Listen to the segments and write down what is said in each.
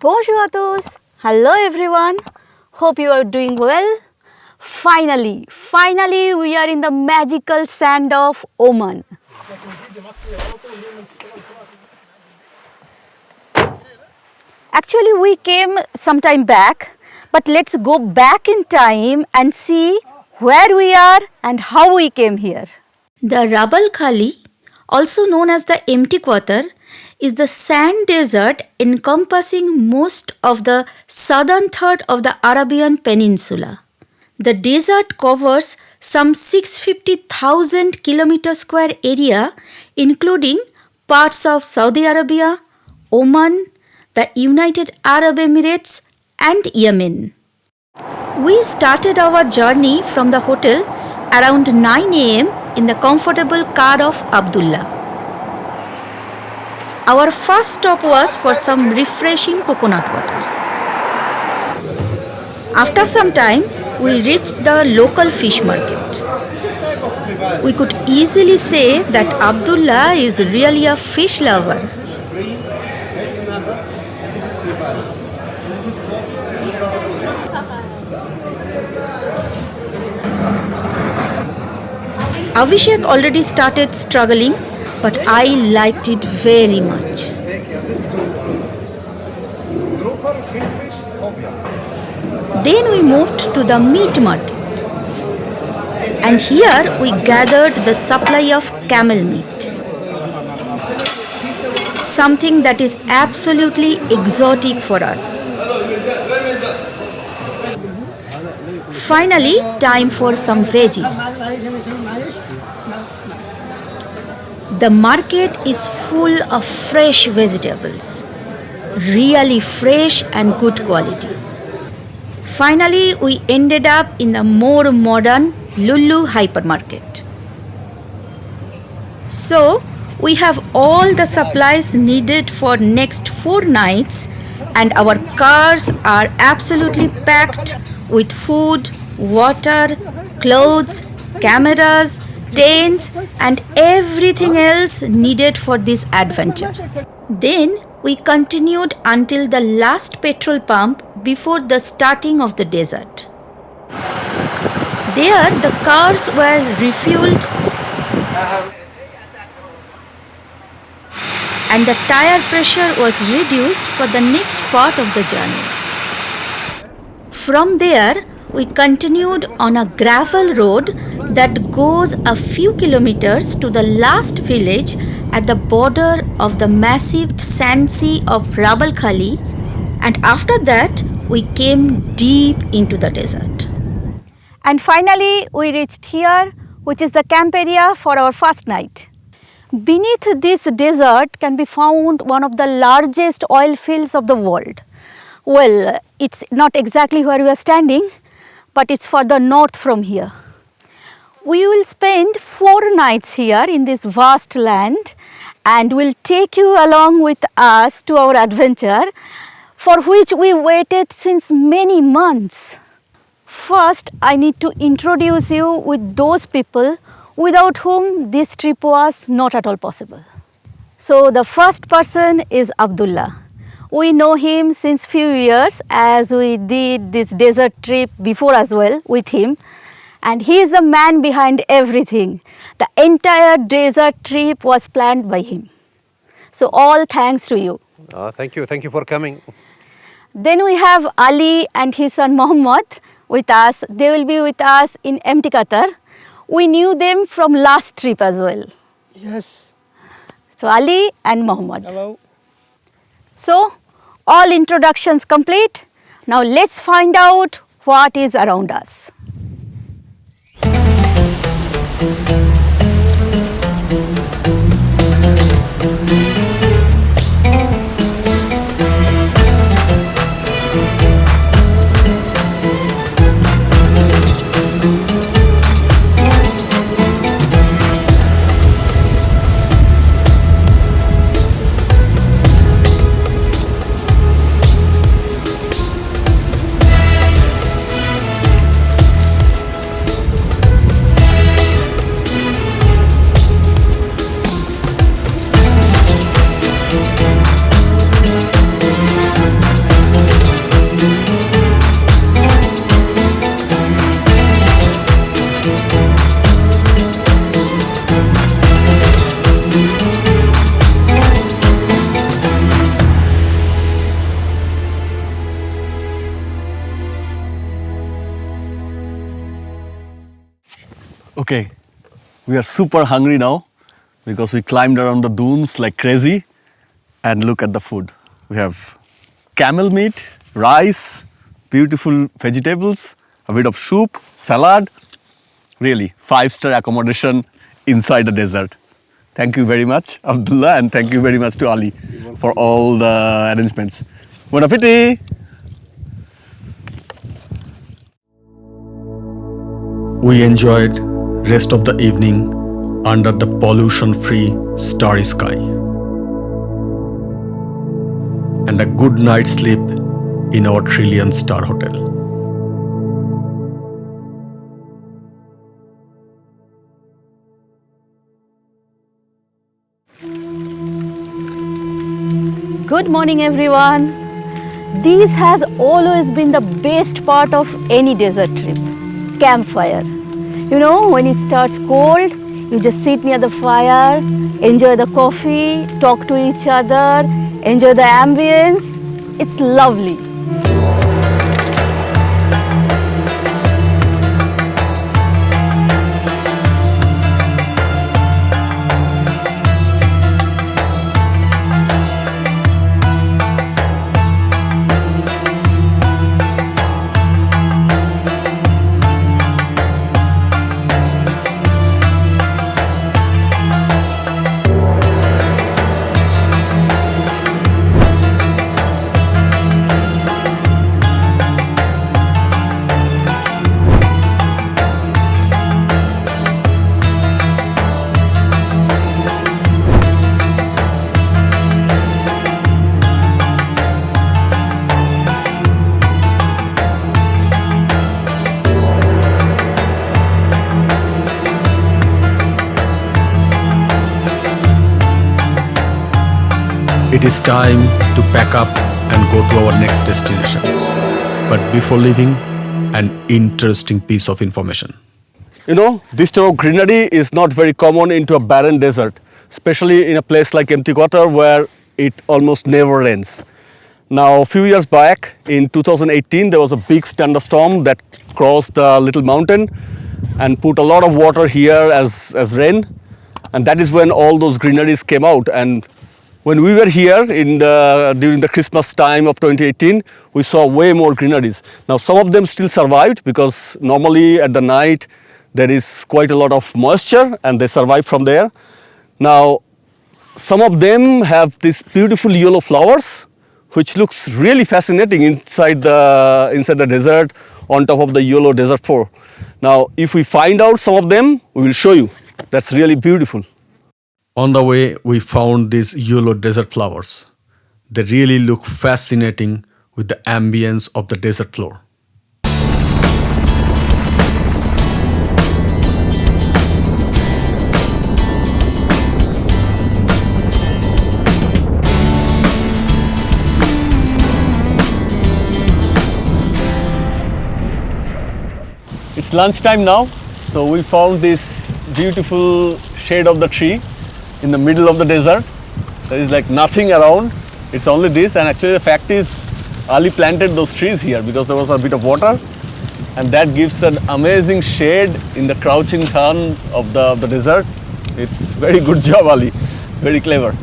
Bonjour à tous. Hello everyone. Hope you are doing well. Finally we are in the magical sand of Oman. Actually we came some time back, but let's go back in time and see where we are and how we came here. The Rabal Khali, also known as the empty quarter, is the sand desert encompassing most of the southern third of the Arabian Peninsula. The desert covers some 650,000 km square area, including parts of Saudi Arabia, Oman, the United Arab Emirates and Yemen. We started our journey from the hotel around 9 am in the comfortable car of Abdullah. Our first stop was for some refreshing coconut water. After some time, we reached the local fish market. We could easily say that Abdullah is really a fish lover. Abhishek already started struggling, but I liked it very much. Then we moved to the meat market. And here we gathered the supply of camel meat. Something that is absolutely exotic for us. Finally, time for some veggies. The market is full of fresh vegetables, really fresh and good quality. Finally, we ended up in the more modern Lulu hypermarket. So, we have all the supplies needed for next 4 nights and our cars are absolutely packed with food, water, clothes, cameras, tents and everything else needed for this adventure. Then we continued until the last petrol pump before the starting of the desert. There the cars were refueled and the tire pressure was reduced for the next part of the journey. From there, we continued on a gravel road that goes a few kilometers to the last village at the border of the massive sand sea of Rabal Khali, and after that we came deep into the desert. And finally we reached here, which is the camp area for our first night. Beneath this desert can be found one of the largest oil fields of the world. Well, it's not exactly where we are standing, but it's further north from here. We will spend 4 nights here in this vast land and will take you along with us to our adventure, for which we waited since many months. First, I need to introduce you with those people without whom this trip was not at all possible. So the first person is Abdullah. We know him since few years, as we did this desert trip before as well with him, and he is the man behind everything. The entire desert trip was planned by him. So all thanks to you. Thank you for coming. Then we have Ali and his son Mohammed with us. They will be with us in empty Qatar. We knew them from last trip as well. Yes. So Ali and Mohammed. Hello. So all introductions complete. Now let's find out what is around us. Okay, we are super hungry now because we climbed around the dunes like crazy. And look at the food. We have camel meat, rice, beautiful vegetables, a bit of soup, salad. Really, 5-star accommodation inside the desert. Thank you very much, Abdullah, and thank you very much to Ali for all the arrangements. Bon appetit! We enjoyed rest of the evening under the pollution-free starry sky and a good night's sleep in our trillion-star hotel. Good morning, everyone. This has always been the best part of any desert trip, campfire. You know, when it starts cold, you just sit near the fire, enjoy the coffee, talk to each other, enjoy the ambience. It's lovely. It is time to pack up and go to our next destination. But before leaving, an interesting piece of information. You know, this type of greenery is not very common into a barren desert, especially in a place like Empty Quarter where it almost never rains. Now, a few years back, in 2018, there was a big thunderstorm that crossed the little mountain and put a lot of water here as rain. And that is when all those greeneries came out. And when we were here during the Christmas time of 2018, we saw way more greeneries. Now, some of them still survived because normally at the night there is quite a lot of moisture and they survive from there. Now, some of them have these beautiful yellow flowers, which looks really fascinating inside the desert on top of the yellow desert floor. Now, if we find out some of them, we will show you. That's really beautiful. On the way, we found these yellow desert flowers. They really look fascinating with the ambience of the desert floor. It's lunchtime now, so we found this beautiful shade of the tree in the middle of the desert. There is like nothing around. It's only this, and actually the fact is Ali planted those trees here because there was a bit of water, and that gives an amazing shade in the crouching sun of the desert. It's very good job, Ali. Very clever.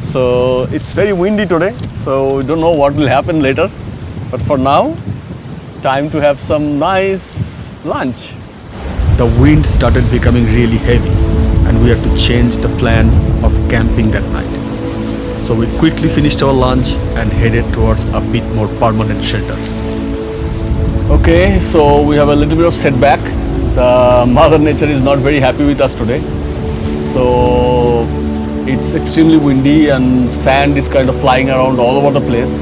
So it's very windy today, so we don't know what will happen later. But for now, time to have some nice lunch. The wind started becoming really heavy and we had to change the plan of camping that night. So we quickly finished our lunch and headed towards a bit more permanent shelter. Okay, so we have a little bit of setback. The Mother Nature is not very happy with us today. So it's extremely windy and sand is kind of flying around all over the place.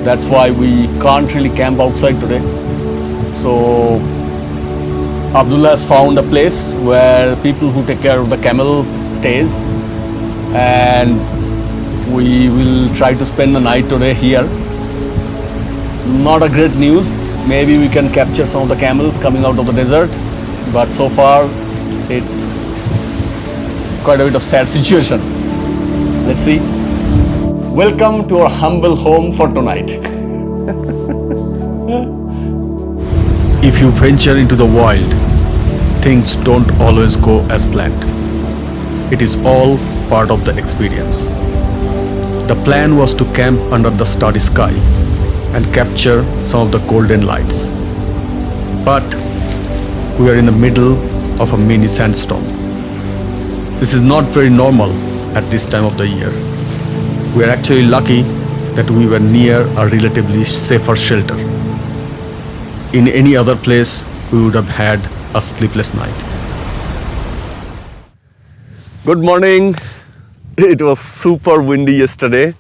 That's why we can't really camp outside today. So Abdullah has found a place where people who take care of the camel stays, and we will try to spend the night today here. Not a great news. Maybe we can capture some of the camels coming out of the desert, but so far it's quite a bit of sad situation. Let's see. Welcome to our humble home for tonight. If you venture into the wild, things don't always go as planned. It is all part of the experience. The plan was to camp under the starry sky and capture some of the golden lights. But we are in the middle of a mini sandstorm. This is not very normal at this time of the year. We are actually lucky that we were near a relatively safer shelter. In any other place, we would have had a sleepless night. Good morning. It was super windy yesterday.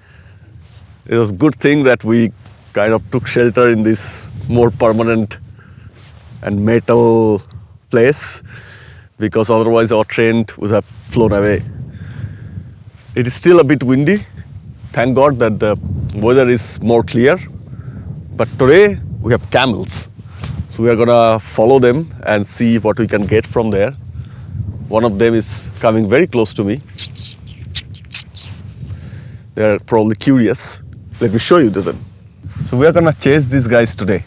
It was a good thing that we kind of took shelter in this more permanent and metal place, because otherwise our tent would have flown away. It is still a bit windy. Thank God that the weather is more clear. But today we have camels. So we are gonna follow them and see what we can get from there. One of them is coming very close to me. They are probably curious. Let me show you to them. So we are gonna chase these guys today.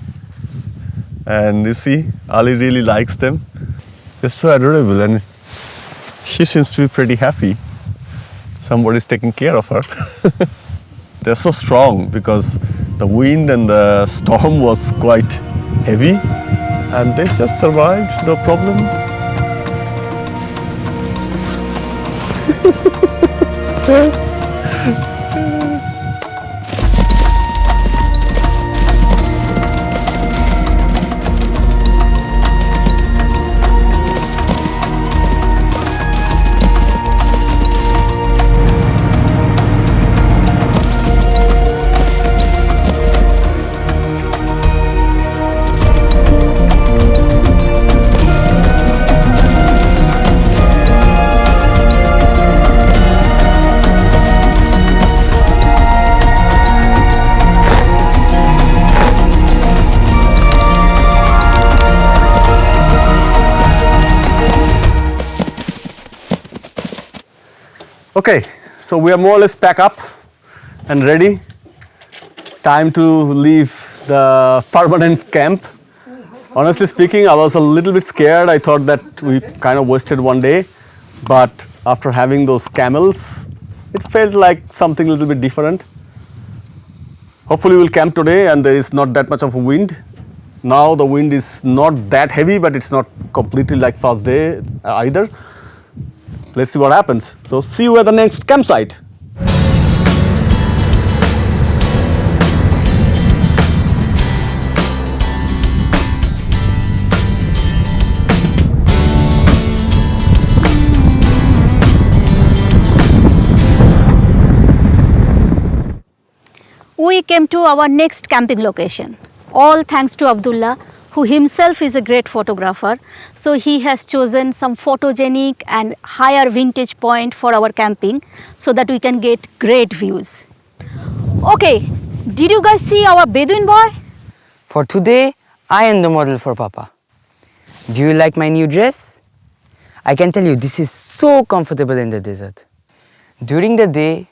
And you see, Ali really likes them. They're so adorable and she seems to be pretty happy. Somebody's taking care of her. They're so strong because the wind and the storm was quite heavy and they just survived, no problem. Okay, so we are more or less packed up and ready. Time to leave the permanent camp. Honestly speaking, I was a little bit scared. I thought that we kind of wasted one day. But after having those camels, it felt like something a little bit different. Hopefully we'll camp today and there is not that much of a wind. Now the wind is not that heavy, but it's not completely like first day either. Let's see what happens. So see you at the next campsite. We came to our next camping location. All thanks to Abdullah, who himself is a great photographer. So he has chosen some photogenic and higher vintage point for our camping so that we can get great views. Okay, did you guys see our Bedouin boy? For today, I am the model for Papa. Do you like my new dress? I can tell you this is so comfortable in the desert. During the day,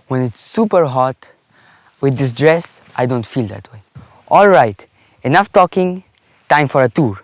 when it's super hot, with this dress, I don't feel that way. All right, enough talking. Time for a tour.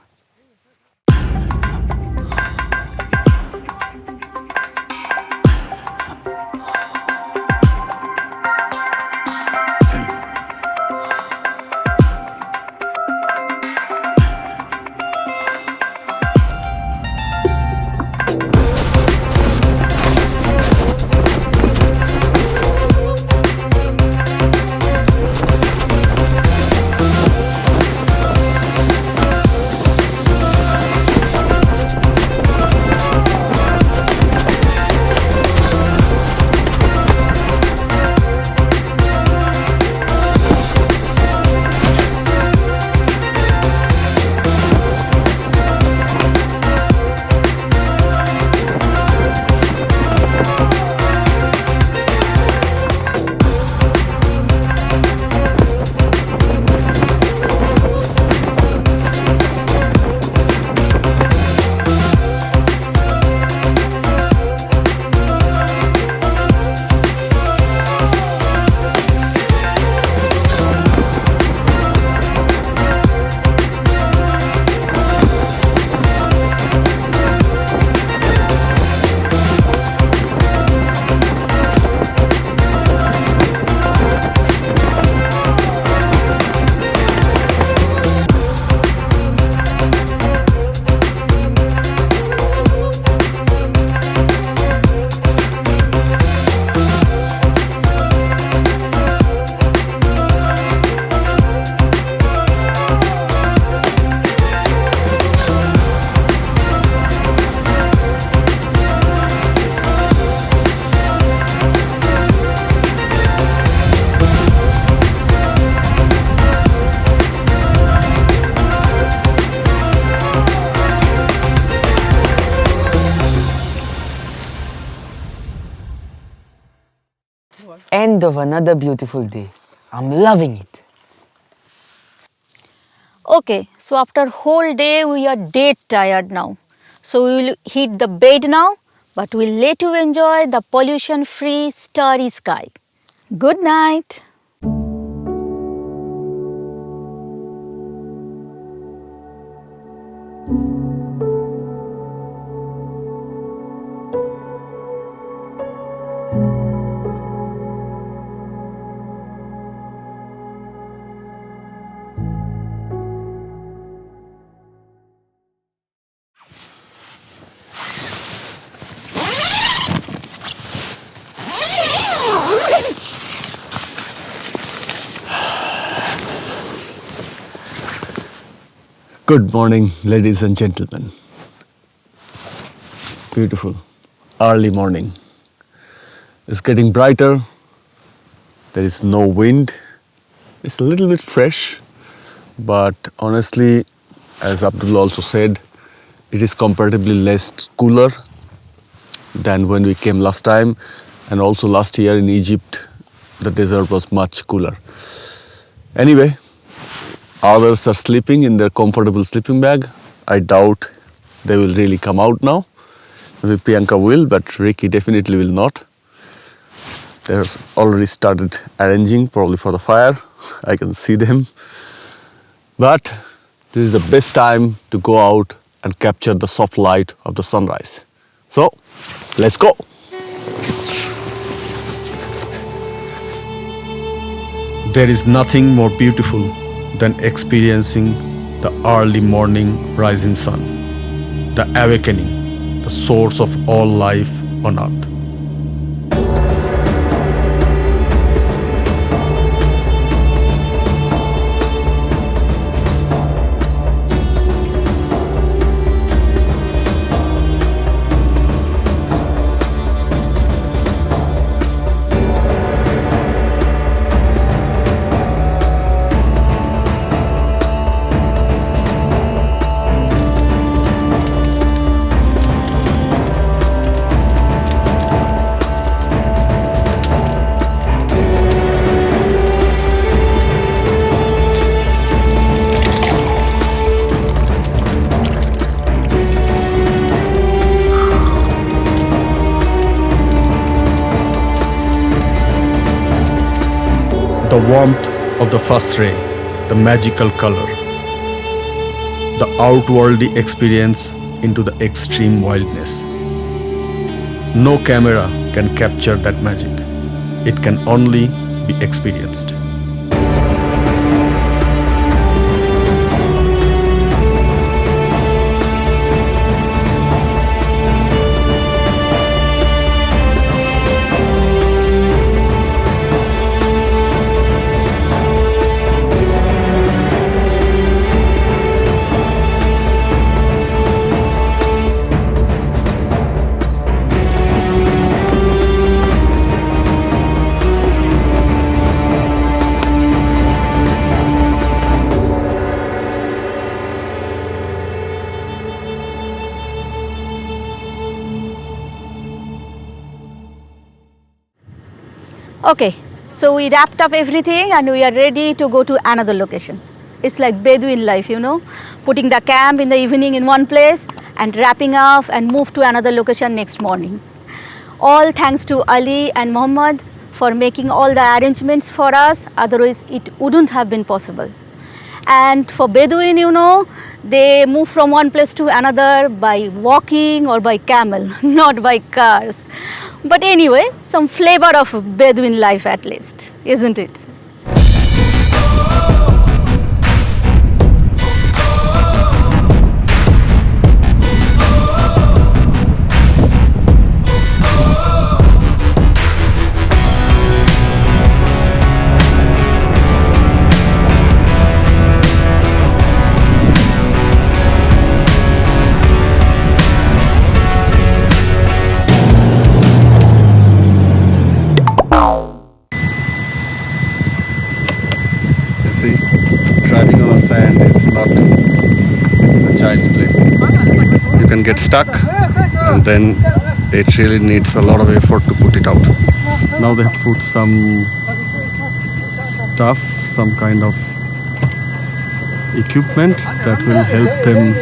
end of another beautiful day. I'm loving it. Okay, so after whole day we are dead tired now. So we will hit the bed now, but we'll let you enjoy the pollution-free starry sky. Good night. Good morning, ladies and gentlemen. Beautiful early morning. It's getting brighter. There is no wind. It's a little bit fresh, but honestly, as Abdul also said, it is comparatively less cooler than when we came last time, and also last year in Egypt, the desert was much cooler. Anyway, others are sleeping in their comfortable sleeping bag. I doubt they will really come out now. Maybe Priyanka will, but Ricky definitely will not. They've already started arranging, probably for the fire. I can see them. But this is the best time to go out and capture the soft light of the sunrise. So, let's go. There is nothing more beautiful than experiencing the early morning rising sun, the awakening, the source of all life on earth. The warmth of the first ray, the magical color, the outworldly experience into the extreme wildness. No camera can capture that magic. It can only be experienced. Okay, so we wrapped up everything and we are ready to go to another location. It's like Bedouin life, you know, putting the camp in the evening in one place and wrapping up and move to another location next morning. All thanks to Ali and Mohammed for making all the arrangements for us, otherwise it wouldn't have been possible. And for Bedouin, you know, they move from one place to another by walking or by camel, not by cars. But anyway, some flavor of Bedouin life at least, isn't it? See, driving on a sand is not a child's play. You can get stuck, and then it really needs a lot of effort to put it out. Now they have put some stuff, some kind of equipment that will help them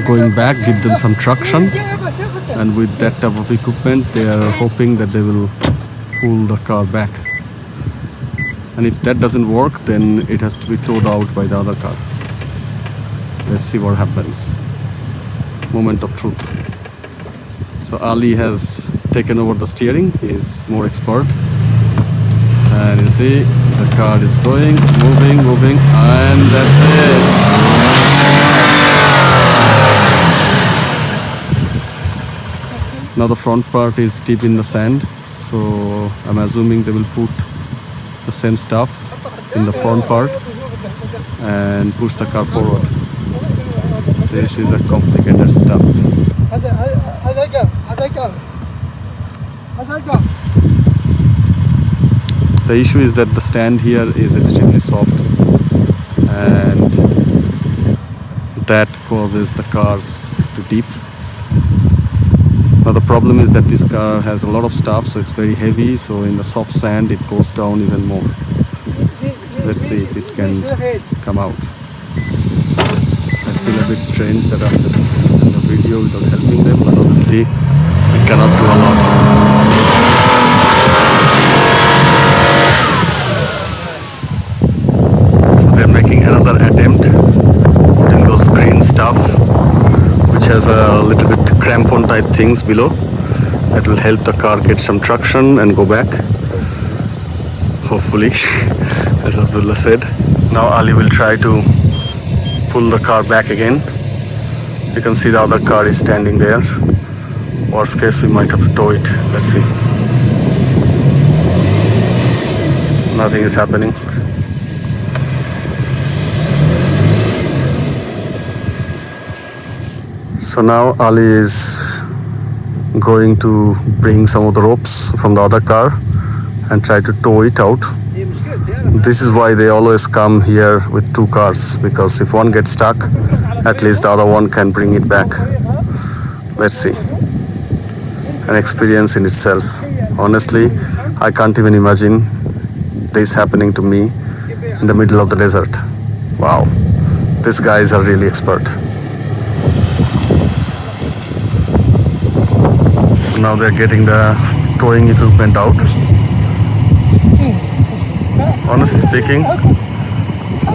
going back, give them some traction, and with that type of equipment they are hoping that they will pull the car back. And if that doesn't work, then it has to be towed out by the other car. Let's see what happens. Moment of truth. So Ali has taken over the steering. He is more expert. And you see, the car is going, moving, and that's it. Now the front part is deep in the sand, so I'm assuming they will put the same stuff in the front part and push the car forward. This is a complicated stuff. The issue is that the stand here is extremely soft, and that causes the cars to dip. Now the problem is that this car has a lot of stuff, so it's very heavy, so in the soft sand it goes down even more. Let's see if it can come out. I feel a bit strange that I'm just in the video without helping them, but obviously I cannot do a lot. So they're making another attempt, putting those green stuff, which has a little bit crampon type things below that will help the car get some traction and go back, hopefully, as Abdullah said. Now Ali will try to pull the car back again. You can see the other car is standing there. Worst case, we might have to tow it. Let's see. Nothing is happening. So now Ali is going to bring some of the ropes from the other car and try to tow it out. This is why they always come here with two cars, because if one gets stuck, at least the other one can bring it back. Let's see. An experience in itself. Honestly, I can't even imagine this happening to me in the middle of the desert. Wow, these guys are really expert. So now they're getting the towing equipment out. Honestly speaking,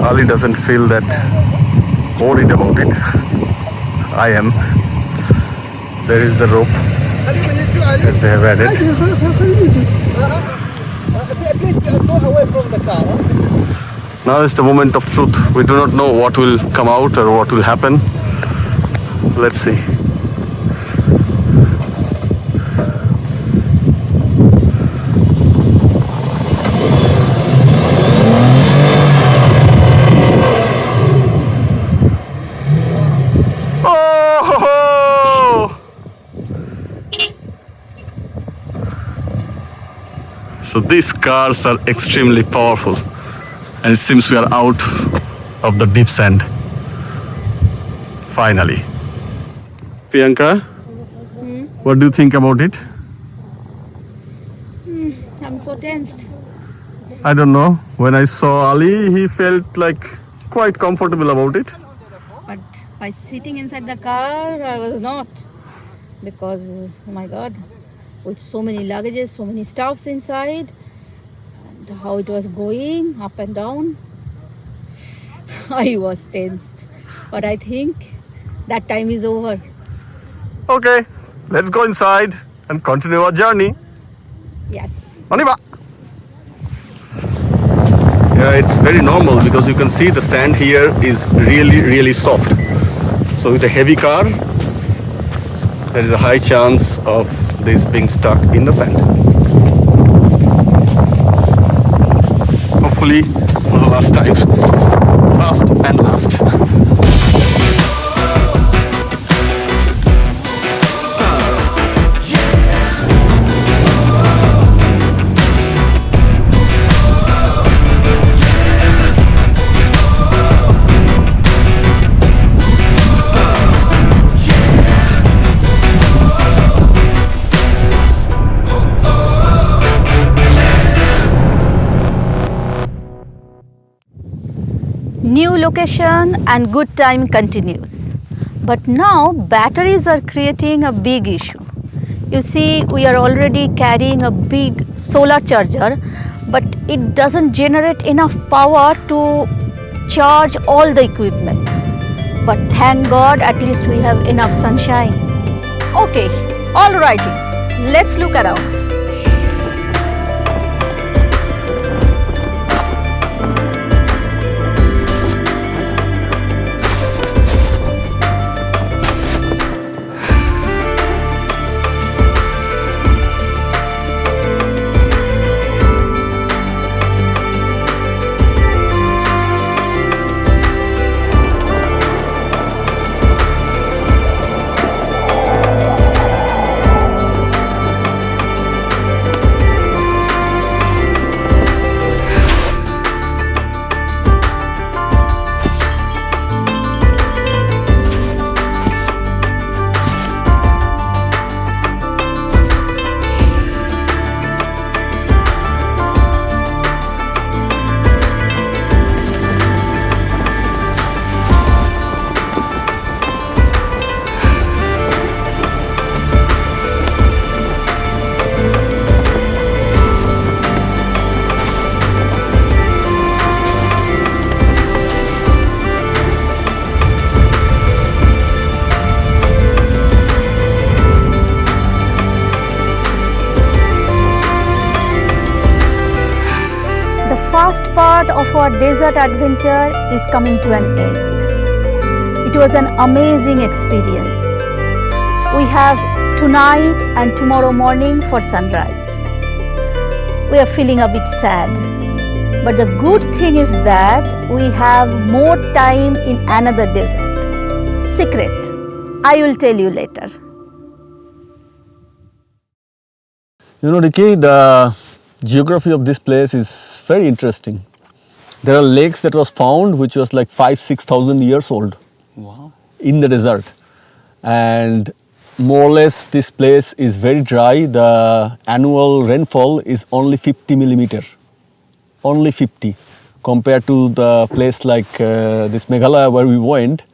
Ali doesn't feel that worried about it. I am. There is the rope that they have added. Now is the moment of truth. We do not know what will come out or what will happen. Let's see. So these cars are extremely powerful, and it seems we are out of the deep sand. Finally. Priyanka, what do you think about it? I'm so tensed. I don't know. When I saw Ali, he felt like quite comfortable about it. But by sitting inside the car, I was not. Because, oh my God, with so many luggages, so many stuffs inside, and how it was going up and down, I was tensed. But I think that time is over. Okay, let's go inside and continue our journey. Yes. Maniba. Yeah, it's very normal because you can see the sand here is really soft. So with a heavy car, there is a high chance of this being stuck in the sand. Hopefully for the last time. First and last. new location and good time continues. But now batteries are creating a big issue. You see, we are already carrying a big solar charger, but it doesn't generate enough power to charge all the equipments. But thank God, at least we have enough sunshine. Okay, alrighty, let's look around. First part of our desert adventure is coming to an end. It was an amazing experience. We have tonight and tomorrow morning for sunrise. We are feeling a bit sad, but the good thing is that we have more time in another desert. Secret, I will tell you later. You know, Ricky, the geography of this place is very interesting. There are lakes that was found which was like 5,000-6,000 years old. Wow. In the desert, and more or less this place is very dry. The annual rainfall is only 50 millimeter, only 50, compared to the place like this Meghalaya where we went.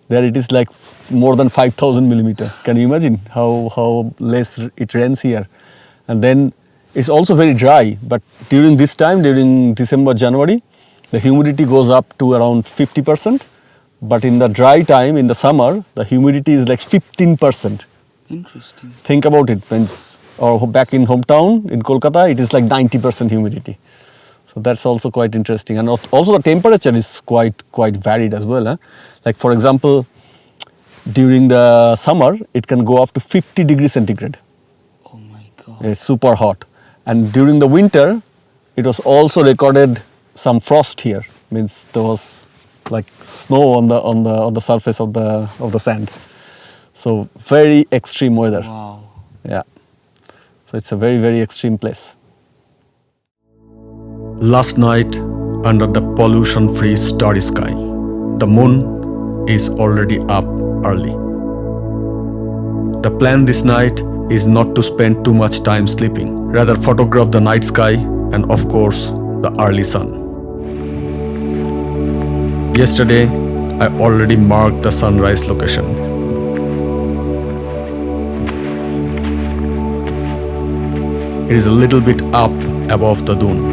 There it is like more than 5,000 millimeter. Can you imagine how less it rains here? And then it's also very dry, but during this time, during December, January, the humidity goes up to around 50%. But in the dry time, in the summer, the humidity is like 15%. Interesting. Think about it. Or back in hometown, in Kolkata, it is like 90% humidity. So that's also quite interesting. And also the temperature is quite varied as well. Like for example, during the summer, it can go up to 50 degrees centigrade. Oh my God. It's super hot. And during the winter, it was also recorded some frost here. Means there was like snow on the surface of the sand. So very extreme weather. Wow. Yeah. So it's a very extreme place. Last night, under the pollution-free starry sky, the moon is already up early. The plan this night is not to spend too much time sleeping, rather photograph the night sky and of course the early sun. Yesterday, I already marked the sunrise location. It is a little bit up above the dune.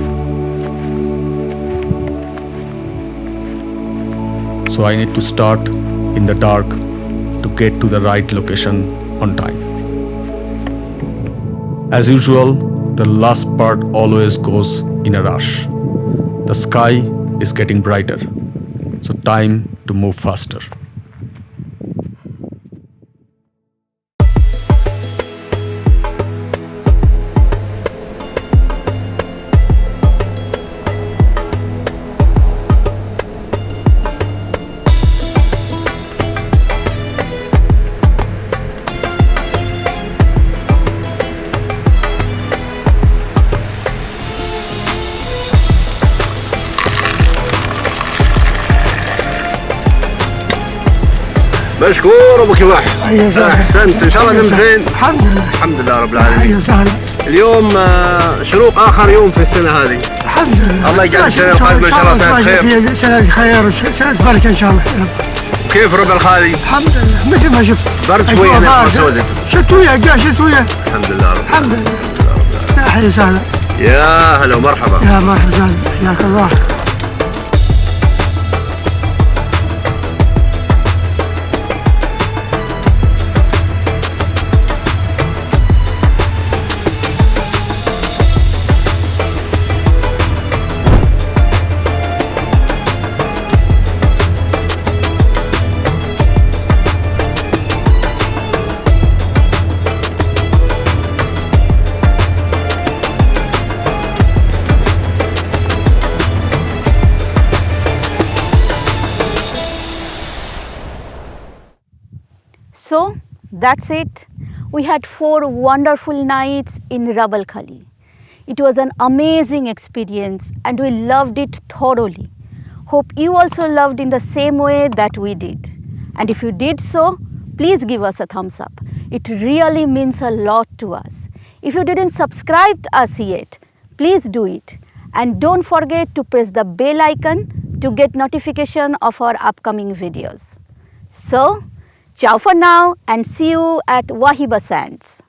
So I need to start in the dark to get to the right location on time. As usual, the last part always goes in a rush. The sky is getting brighter, so time to move faster. مشكور ابو كفاح. احسنت، ان شاء الله نمت زين. الحمد لله رب العالمين. اليوم شروق اخر يوم في السنه هذه. الحمد لله. الله يجعل السنة القادمة إن شاء الله سنة خير. سنة خير وسنة بركة إن شاء الله. كيف ربع الخالي؟ الحمد لله مثل ما شفت. برد شوية هنا في سودة. شتوية قاع شتوية. الحمد لله رب الحمد لله. يا أهلا وسهلا. يا هلا ومرحبا. يا مرحبا وسهلا. حياك الله. So that's it. We had 4 wonderful nights in Jabal Khali. It was an amazing experience and we loved it thoroughly. Hope you also loved in the same way that we did. And if you did so, please give us a thumbs up. It really means a lot to us. If you didn't subscribe to us yet, please do it. And don't forget to press the bell icon to get notification of our upcoming videos. So, ciao for now and see you at Wahiba Sands.